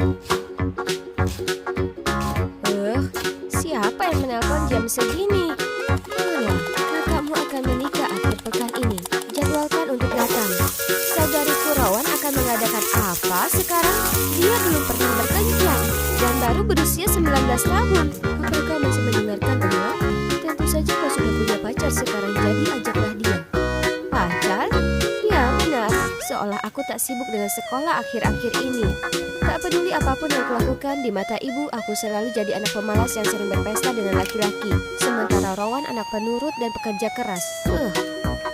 Eh, siapa yang menelpon jam segini? Kakakmu akan menikah akhir pekan ini. Jadwalkan untuk datang. Saudariku Rowan akan mengadakan apa sekarang? Dia belum pernah berkencan dan baru berusia 19 tahun. Apakah masih mendengarkan Ella? Tentu saja kau sudah punya pacar sekarang, jadi ajaklah dia. Pacar? Ya benar, seolah aku tak sibuk dengan sekolah akhir-akhir ini. Tak peduli apapun yang kulakukan, di mata ibu aku selalu jadi anak pemalas yang sering berpesta dengan laki-laki. Sementara Rowan anak penurut dan pekerja keras.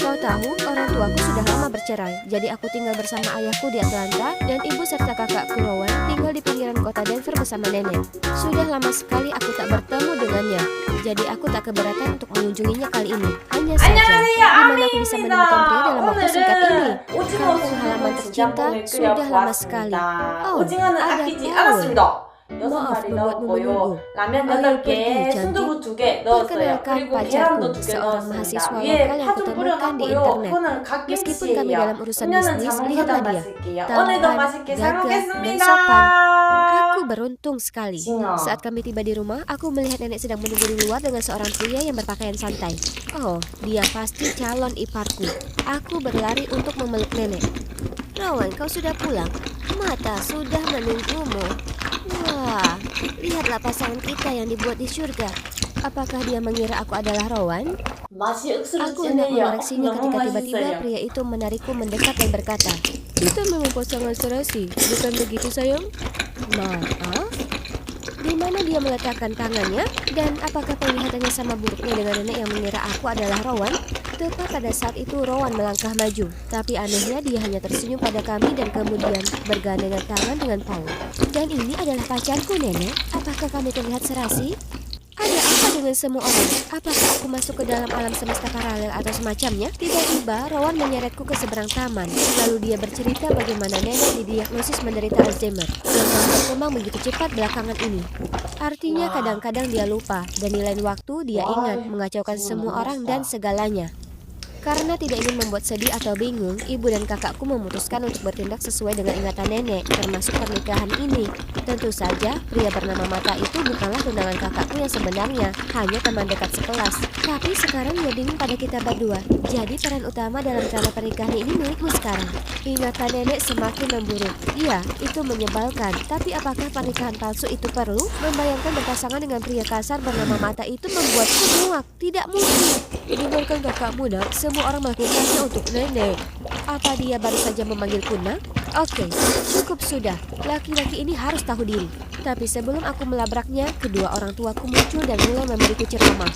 Kau tahu, orang tuaku sudah lama bercerai, jadi aku tinggal bersama ayahku di Atlanta dan ibu serta kakakku Rowan tinggal di pinggiran kota Denver bersama nenek. Sudah lama sekali aku tak bertemu dengannya, jadi aku tak keberatan untuk mengunjunginya kali ini. Hanya saja, di mana aku bisa menemukan pria dalam waktu singkat ini? Kampung halaman tercinta sudah lama sekali. Oh, ada Paul. Maaf membuatmu menunggu. Ayo pergi, cantik. Perkenalkan pacarku, seorang mahasiswa lokal yang kutemukan di internet. Meskipun kami dalam urusan bisnis, lihatlah dia. Tampan, gagah, dan sopan. Aku beruntung sekali. Saat kami tiba di rumah, aku melihat nenek sedang menunggu di luar dengan seorang pria yang berpakaian santai. Oh, dia pasti calon iparku. Aku berlari untuk memeluk nenek. Rowan, kau sudah pulang? Mata sudah menunggumu. Wah, lihatlah pasangan kita yang dibuat di surga. Apakah dia mengira aku adalah Rowan? Aku hendak mengoreksinya ketika tiba-tiba pria itu menarikku mendekat dan berkata, "Kita memang pasangan serasi, bukan begitu sayang?" Maaf? Di mana dia meletakkan tangannya? Dan apakah penglihatannya sama buruknya dengan nenek yang mengira aku adalah Rowan? Tepat pada saat itu Rowan melangkah maju. Tapi anehnya dia hanya tersenyum pada kami dan kemudian bergandengan tangan dengan Paul. Dan ini adalah pacarku, nenek. Apakah kami terlihat serasi? Ada apa dengan semua orang? Apakah aku masuk ke dalam alam semesta paralel atau semacamnya? Tiba-tiba Rowan menyeretku ke seberang taman. Lalu dia bercerita bagaimana nenek didiagnosis menderita Alzheimer yang telah berkembang begitu cepat belakangan ini. Artinya kadang-kadang dia lupa dan di lain waktu dia ingat, mengacaukan semua orang dan segalanya. Karena tidak ingin membuat sedih atau bingung, ibu dan kakakku memutuskan untuk bertindak sesuai dengan ingatan nenek, termasuk pernikahan ini. Tentu saja, pria bernama Mata itu bukanlah tunangan kakakku yang sebenarnya, hanya teman dekat sekelas. Tapi sekarang dia dingin pada kita berdua. Jadi peran utama dalam drama pernikahan ini milikmu sekarang. Ingatan nenek semakin memburuk. Iya, itu menyebalkan. Tapi apakah pernikahan palsu itu perlu? Membayangkan berpasangan dengan pria kasar bernama Mata itu membuatku muak. Tidak mungkin. Dengarkan kakakmu, nak. Semua orang melakukannya untuk nenek. Apa dia baru saja memanggilku, nak? Oke, cukup sudah. Laki-laki ini harus tahu diri. Tapi sebelum aku melabraknya, kedua orang tuaku muncul dan mulai memberiku ceramah.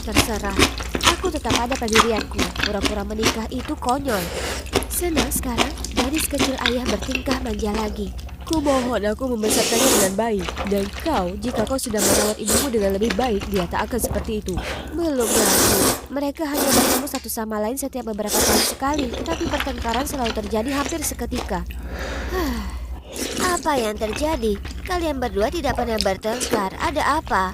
Terserah. Aku tetap ada pendirianku. Pura-pura menikah itu konyol. Senang sekarang, gadis kecil ayah bertingkah manja lagi. Kumohon aku membesarkannya dengan baik. Dan kau, jika kau sudah merawat ibumu dengan lebih baik, dia tak akan seperti itu. Belum lagi. Mereka hanya bertemu satu sama lain setiap beberapa tahun sekali. Tapi pertengkaran selalu terjadi hampir seketika. Apa yang terjadi? Kalian berdua tidak pernah bertengkar. Ada apa?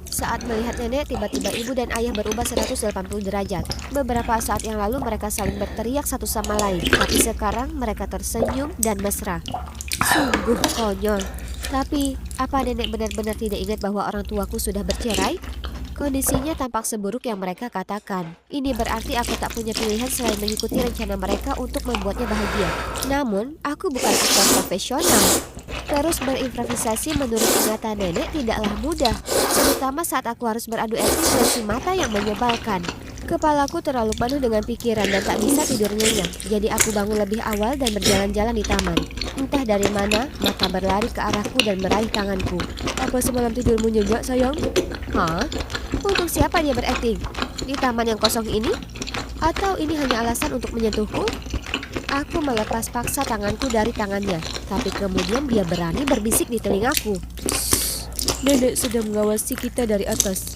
Saat melihat nenek, tiba-tiba ibu dan ayah berubah 180 derajat. Beberapa saat yang lalu mereka saling berteriak satu sama lain. Tapi sekarang mereka tersenyum dan mesra. Sungguh konyol. Tapi, apa nenek benar-benar tidak ingat bahwa orang tuaku sudah bercerai? Kondisinya tampak seburuk yang mereka katakan. Ini berarti aku tak punya pilihan selain mengikuti rencana mereka untuk membuatnya bahagia. Namun, aku bukan aktor profesional. Terus berimprovisasi menurut ingatan nenek tidaklah mudah, terutama saat aku harus beradu etis dengan si Mata yang menyebalkan. Kepalaku terlalu penuh dengan pikiran dan tak bisa tidur nyenyak. Jadi aku bangun lebih awal dan berjalan-jalan di taman. Entah dari mana, Mata berlari ke arahku dan meraih tanganku. Apa semalam tidurmu nyenyak, sayang? Hah? Untuk siapa dia berakting? Di taman yang kosong ini? Atau ini hanya alasan untuk menyentuhku? Aku melepas paksa tanganku dari tangannya. Tapi kemudian dia berani berbisik di telingaku. Nenek sedang mengawasi kita dari atas.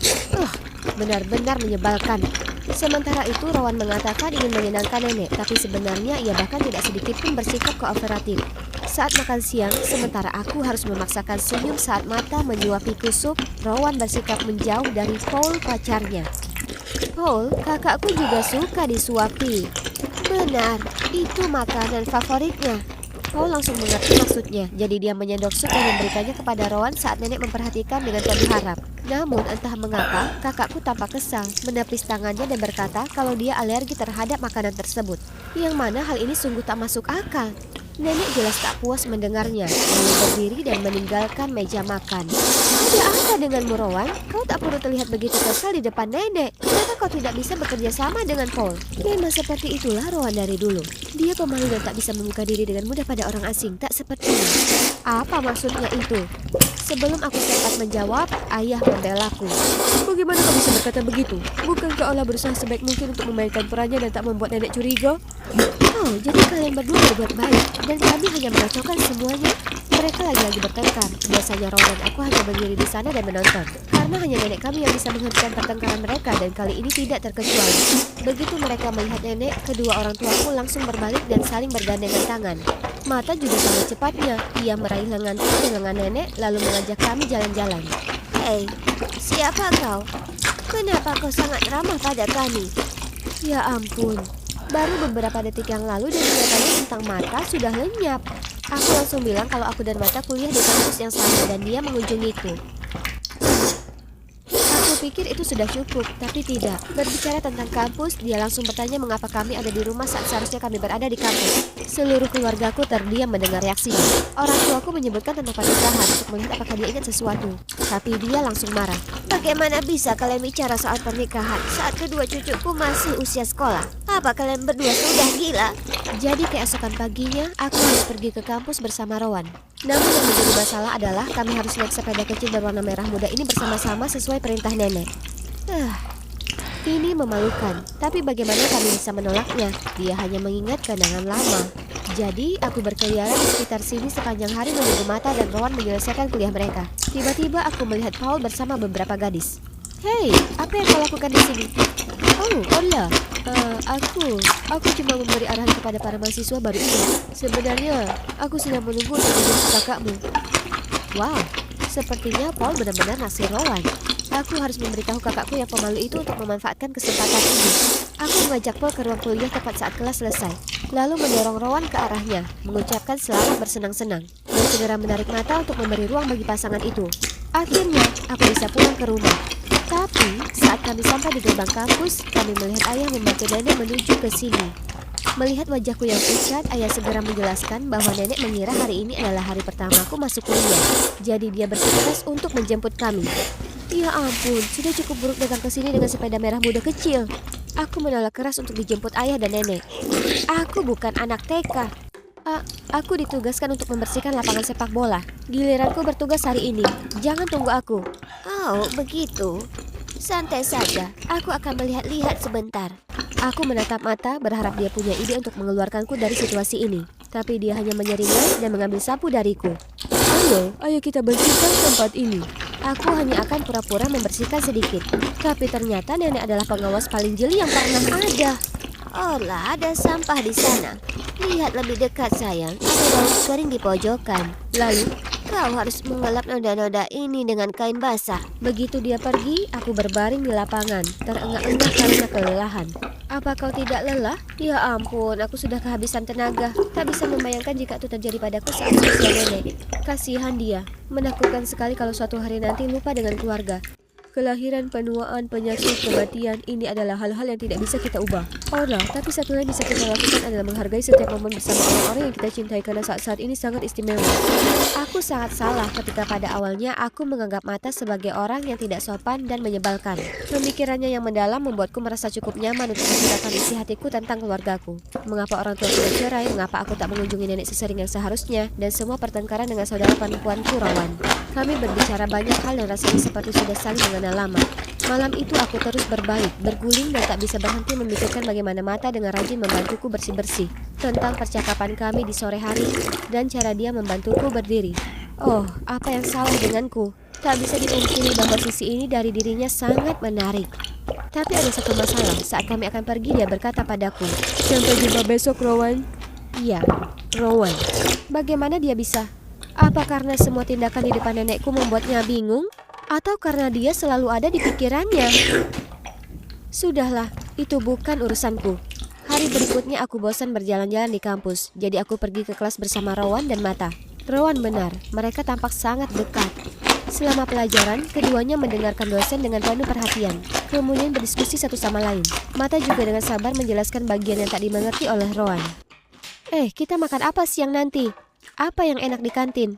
Benar-benar menyebalkan. Sementara itu Rowan mengatakan ingin menyenangkan nenek, tapi sebenarnya ia bahkan tidak sedikit pun bersikap kooperatif. Saat makan siang, sementara aku harus memaksakan senyum saat Mata menyuapiku sup, Rowan bersikap menjauh dari Paul pacarnya. Paul, kakakku juga suka disuapi. Benar, itu makanan favoritnya. Paul langsung mengerti maksudnya, jadi dia menyendok sup dan memberikannya kepada Rowan saat nenek memperhatikan dengan penuh harap. Namun entah mengapa, kakakku tampak kesal, menepis tangannya dan berkata kalau dia alergi terhadap makanan tersebut. Yang mana hal ini sungguh tak masuk akal. Nenek jelas tak puas mendengarnya, lalu berdiri dan meninggalkan meja makan. Ada apa denganmu, Rowan? Kau tak perlu terlihat begitu kesal di depan nenek. Kenapa kau tidak bisa bekerja sama dengan Paul? Memang seperti itulah Rowan dari dulu. Dia pemalu dan tak bisa membuka diri dengan mudah pada orang asing, tak sepertinya. Apa maksudnya itu? Sebelum aku sempat menjawab, ayah membelaku. Bagaimana kau bisa berkata begitu? Bukankah Allah berusaha sebaik mungkin untuk memainkan perannya dan tak membuat nenek curiga? Oh, jadi kalian berdua berbuat baik dan kami hanya mengacaukan semuanya? Mereka lagi-lagi bertengkar. Biasanya Rowan dan aku hanya berdiri di sana dan menonton. Karena hanya nenek kami yang bisa menghentikan pertengkaran mereka dan kali ini tidak terkecuali. Begitu mereka melihat nenek, kedua orang tuaku langsung berbalik dan saling bergandengan tangan. Mata juga sama cepatnya. Ia meraih lenganku dengan lengan nenek lalu mengajak kami jalan-jalan. Hei, siapa kau? Kenapa kau sangat ramah pada kami? Ya ampun. Baru beberapa detik yang lalu dan kelihatannya tentang Mata sudah lenyap. Aku langsung bilang kalau aku dan Mata kuliah di kampus yang sama dan dia mengunjungiku. Aku pikir itu sudah cukup, tapi tidak. Berbicara tentang kampus, dia langsung bertanya mengapa kami ada di rumah saat seharusnya kami berada di kampus. Seluruh keluargaku terdiam mendengar reaksinya. Orang tuaku menyebutkan tentang pernikahan untuk melihat apakah dia ingat sesuatu. Tapi dia langsung marah. Bagaimana bisa kalian bicara soal pernikahan saat kedua cucuku masih usia sekolah? Apa kalian berdua sudah gila? Jadi keesokan paginya, aku harus pergi ke kampus bersama Rowan. Namun yang menjadi masalah adalah kami harus naik sepeda kecil berwarna merah muda ini bersama-sama sesuai perintah nenek. Ini memalukan, tapi bagaimana kami bisa menolaknya? Dia hanya mengingat kenangan lama. Jadi, aku berkeliaran di sekitar sini sepanjang hari menunggu Mata dan Rowan menyelesaikan kuliah mereka. Tiba-tiba aku melihat Paul bersama beberapa gadis. Hei, apa yang kau lakukan di sini? Oh, Ola. Aku cuma memberi arahan kepada para mahasiswa baru ini. Sebenarnya, aku sedang menunggu untuk menjemput kakakmu. Wow, sepertinya Paul benar-benar naksir Rowan. Aku harus memberitahu kakakku yang pemalu itu untuk memanfaatkan kesempatan ini. Aku mengajak Paul ke ruang kuliah tepat saat kelas selesai, lalu mendorong Rowan ke arahnya, mengucapkan selamat bersenang-senang, dan segera menarik Mata untuk memberi ruang bagi pasangan itu. Akhirnya, aku bisa pulang ke rumah. Tapi, saat kami sampai di gerbang kampus, kami melihat ayah membantu nenek menuju ke sini. Melihat wajahku yang pucat, ayah segera menjelaskan bahwa nenek mengira hari ini adalah hari pertamaku masuk kuliah. Jadi dia bersikeras untuk menjemput kami. Ya ampun, sudah cukup buruk datang ke sini dengan sepeda merah muda kecil. Aku menolak keras untuk dijemput ayah dan nenek. Aku bukan anak TK. Aku ditugaskan untuk membersihkan lapangan sepak bola. Giliranku bertugas hari ini. Jangan tunggu aku. Oh, begitu. Santai saja. Aku akan melihat-lihat sebentar. Aku menatap Mata, berharap dia punya ide untuk mengeluarkanku dari situasi ini. Tapi dia hanya menyeringai dan mengambil sapu dariku. Ayo kita bersihkan tempat ini. Aku hanya akan pura-pura membersihkan sedikit. Tapi ternyata nenek adalah pengawas paling jeli yang pernah ada. Olah, ada sampah di sana. Lihat lebih dekat sayang, ada daun kering di pojokan. Lalu, kau harus mengelap noda-noda ini dengan kain basah. Begitu dia pergi, aku berbaring di lapangan, terengah-engah karena kelelahan. Apa kau tidak lelah? Ya ampun, aku sudah kehabisan tenaga. Tak bisa membayangkan jika itu terjadi padaku saat usia nenek. Kasihan dia, menakutkan sekali kalau suatu hari nanti lupa dengan keluarga. Kelahiran, penuaan, penyakit, kematian, ini adalah hal-hal yang tidak bisa kita ubah. Tapi satu hal yang bisa kita lakukan adalah menghargai setiap momen bersama orang-orang yang kita cintai karena saat-saat ini sangat istimewa. Aku sangat salah ketika pada awalnya aku menganggap Mata sebagai orang yang tidak sopan dan menyebalkan. Pemikirannya yang mendalam membuatku merasa cukup nyaman untuk mencurahkan isi hatiku tentang keluargaku. Mengapa orang tua sudah cerai, mengapa aku tak mengunjungi nenek sesering yang seharusnya, dan semua pertengkaran dengan saudara perempuanku Rowan. Kami berbicara banyak hal dan rasanya seperti sudah saling mengenal lama. Malam itu aku terus berbalik, berguling dan tak bisa berhenti memikirkan bagaimana Mata dengan rajin membantuku bersih-bersih. Tentang percakapan kami di sore hari dan cara dia membantuku berdiri. Oh, apa yang salah denganku? Tak bisa dipungkiri bahwa sisi ini dari dirinya sangat menarik. Tapi ada satu masalah, saat kami akan pergi dia berkata padaku, "Sampai jumpa besok, Rowan." Iya, Rowan. Bagaimana dia bisa? Apa karena semua tindakan di depan nenekku membuatnya bingung? Atau karena dia selalu ada di pikirannya? Sudahlah, itu bukan urusanku. Hari berikutnya aku bosan berjalan-jalan di kampus, jadi aku pergi ke kelas bersama Rowan dan Mata. Rowan benar, mereka tampak sangat dekat. Selama pelajaran, keduanya mendengarkan dosen dengan penuh perhatian, kemudian berdiskusi satu sama lain. Mata juga dengan sabar menjelaskan bagian yang tak dimengerti oleh Rowan. Kita makan apa siang nanti? Apa yang enak di kantin?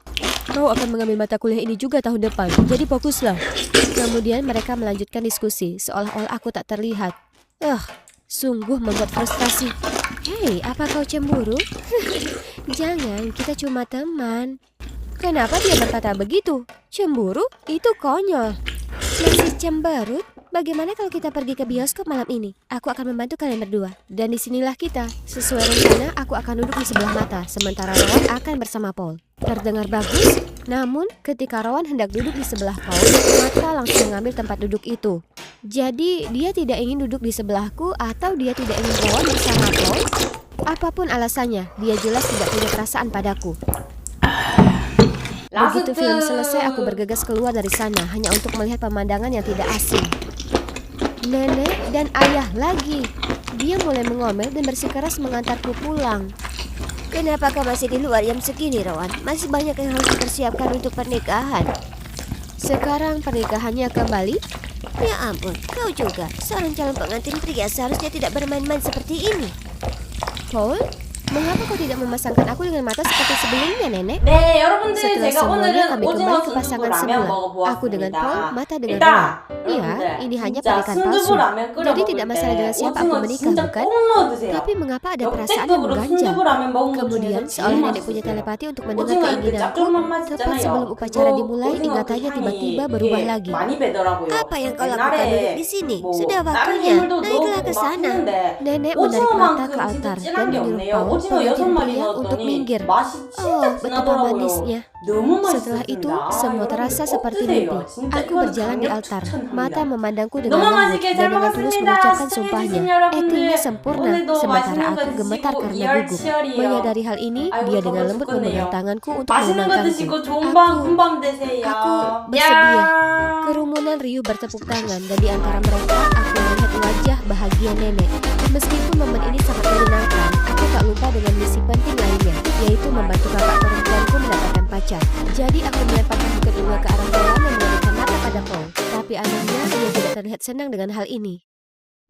Kau akan mengambil mata kuliah ini juga tahun depan, jadi fokuslah. Kemudian mereka melanjutkan diskusi, seolah-olah aku tak terlihat. Sungguh membuat frustasi. Hei, apa kau cemburu? Jangan, kita cuma teman. Kenapa dia berkata begitu? Cemburu? Itu konyol. Masih cemberut? Bagaimana kalau kita pergi ke bioskop malam ini? Aku akan membantu kalian berdua. Dan disinilah kita. Sesuai rencana, aku akan duduk di sebelah Mata, sementara Rowan akan bersama Paul. Terdengar bagus? Namun, ketika Rowan hendak duduk di sebelah Paul, Mata langsung mengambil tempat duduk itu. Jadi, dia tidak ingin duduk di sebelahku atau dia tidak ingin Rowan bersama Paul? Apapun alasannya, dia jelas tidak punya perasaan padaku. Begitu film selesai, aku bergegas keluar dari sana hanya untuk melihat pemandangan yang tidak asing. Nenek dan ayah lagi. Dia mulai mengomel dan bersikeras mengantarku pulang. Kenapa kau masih di luar jam segini, Rowan? Masih banyak yang harus dipersiapkan untuk pernikahan. Sekarang pernikahannya kembali? Ya ampun, kau juga. Seorang calon pengantin pria seharusnya tidak bermain-main seperti ini. Paul? Mengapa kau tidak memasangkan aku dengan Mata seperti sebelumnya, Nenek? Setelah semuanya kami kembali ke pasangan semula. Aku dengan Paul, Mata dengan Rowan. Iya, ini hanya pernikahan palsu. Jadi tidak masalah dengan siapa aku menikah, bukan? Tapi mengapa ada perasaan yang mengganjal? Kemudian seolah nenek punya telepati untuk mendengar keinginanku. Tepat sebelum upacara dimulai, ingatannya tiba-tiba berubah lagi. Apa yang kau lakukan duduk di sini? Sudah waktunya, naiklah ke sana. Nenek menarik Mata ke altar dan menyuruh Paul, pengantin pria, untuk minggir. Oh, betapa manisnya. Setelah itu, semua terasa seperti mimpi. Aku berjalan di altar. Mata memandangku dengan lembut dan dengan tulus mengucapkan sumpahnya. Aktingnya sempurna, sementara aku gemetar karena gugup. Menyadari hal ini, dia dengan lembut memegang tanganku untuk menenangkanku. Aku bersedia. Kerumunan riuh bertepuk tangan dan di antara mereka aku melihat wajah bahagia nenek. Meskipun momen ini sangat menyenangkan, aku tak lupa dengan misi penting lainnya, yaitu membantu kakak perempuanku mendapatkan pacar. Jadi aku melemparkan kedua ke arah Rowan dan mengalihkan mata pada Paul. Tapi anehnya dia tidak terlihat senang dengan hal ini.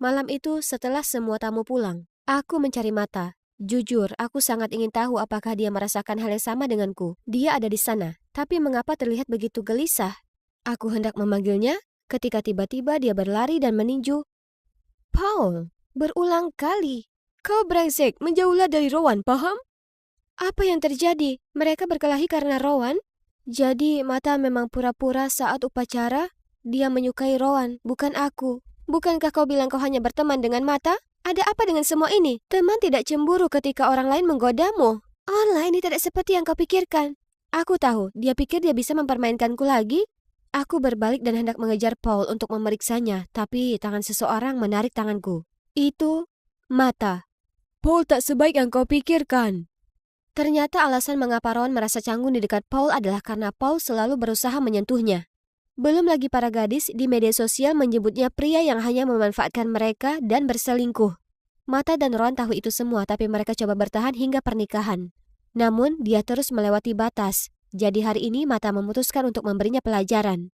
Malam itu setelah semua tamu pulang, aku mencari Mata. Jujur, aku sangat ingin tahu apakah dia merasakan hal yang sama denganku. Dia ada di sana, tapi mengapa terlihat begitu gelisah? Aku hendak memanggilnya, ketika tiba-tiba dia berlari dan meninju. Paul, berulang kali. Kau brengsek, menjauhlah dari Rowan, paham? Apa yang terjadi? Mereka berkelahi karena Rowan? Jadi Mata memang pura-pura saat upacara? Dia menyukai Rowan, bukan aku. Bukankah kau bilang kau hanya berteman dengan Mata? Ada apa dengan semua ini? Teman tidak cemburu ketika orang lain menggodamu. Allah, ini tidak seperti yang kau pikirkan. Aku tahu, dia pikir dia bisa mempermainkanku lagi. Aku berbalik dan hendak mengejar Paul untuk memeriksanya, tapi tangan seseorang menarik tanganku. Itu Mata. Paul tak sebaik yang kau pikirkan. Ternyata alasan mengapa Rowan merasa canggung di dekat Paul adalah karena Paul selalu berusaha menyentuhnya. Belum lagi para gadis di media sosial menyebutnya pria yang hanya memanfaatkan mereka dan berselingkuh. Mata dan Rowan tahu itu semua, tapi mereka coba bertahan hingga pernikahan. Namun, dia terus melewati batas. Jadi hari ini Mata memutuskan untuk memberinya pelajaran.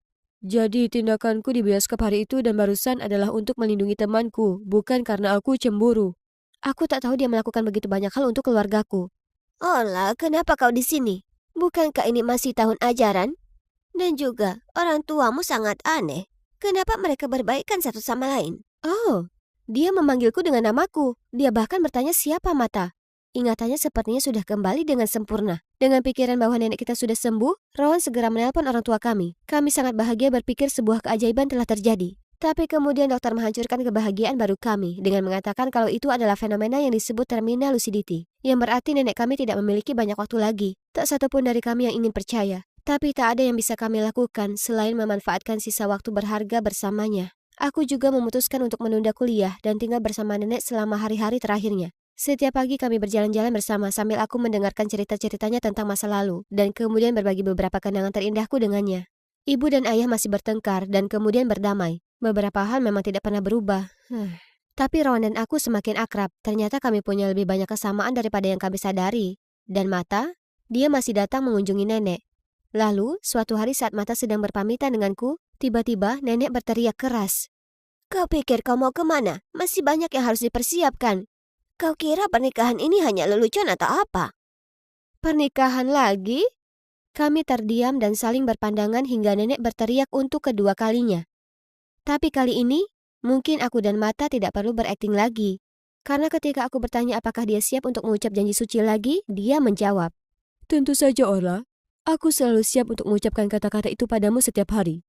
Jadi tindakanku di bioskop hari itu dan barusan adalah untuk melindungi temanku, bukan karena aku cemburu. Aku tak tahu dia melakukan begitu banyak hal untuk keluargaku. Olah, kenapa kau di sini? Bukankah ini masih tahun ajaran? Dan juga, orang tuamu sangat aneh. Kenapa mereka berbaikan satu sama lain? Oh, dia memanggilku dengan namaku. Dia bahkan bertanya siapa Mata. Ingatannya sepertinya sudah kembali dengan sempurna. Dengan pikiran bahwa nenek kita sudah sembuh, Rowan segera menelpon orang tua kami. Kami sangat bahagia berpikir sebuah keajaiban telah terjadi. Tapi kemudian dokter menghancurkan kebahagiaan baru kami dengan mengatakan kalau itu adalah fenomena yang disebut terminal lucidity. Yang berarti nenek kami tidak memiliki banyak waktu lagi. Tak satupun dari kami yang ingin percaya. Tapi tak ada yang bisa kami lakukan selain memanfaatkan sisa waktu berharga bersamanya. Aku juga memutuskan untuk menunda kuliah dan tinggal bersama nenek selama hari-hari terakhirnya. Setiap pagi kami berjalan-jalan bersama sambil aku mendengarkan cerita-ceritanya tentang masa lalu dan kemudian berbagi beberapa kenangan terindahku dengannya. Ibu dan ayah masih bertengkar dan kemudian berdamai. Beberapa hal memang tidak pernah berubah. Tapi Rowan dan aku semakin akrab. Ternyata kami punya lebih banyak kesamaan daripada yang kami sadari. Dan Mata, dia masih datang mengunjungi nenek. Lalu, suatu hari saat Mata sedang berpamitan denganku, tiba-tiba nenek berteriak keras. Kau pikir kau mau kemana? Masih banyak yang harus dipersiapkan. Kau kira pernikahan ini hanya lelucon atau apa? Pernikahan lagi? Kami terdiam dan saling berpandangan hingga nenek berteriak untuk kedua kalinya. Tapi kali ini, mungkin aku dan Mata tidak perlu berakting lagi. Karena ketika aku bertanya apakah dia siap untuk mengucap janji suci lagi, dia menjawab. Tentu saja, Orla. Aku selalu siap untuk mengucapkan kata-kata itu padamu setiap hari.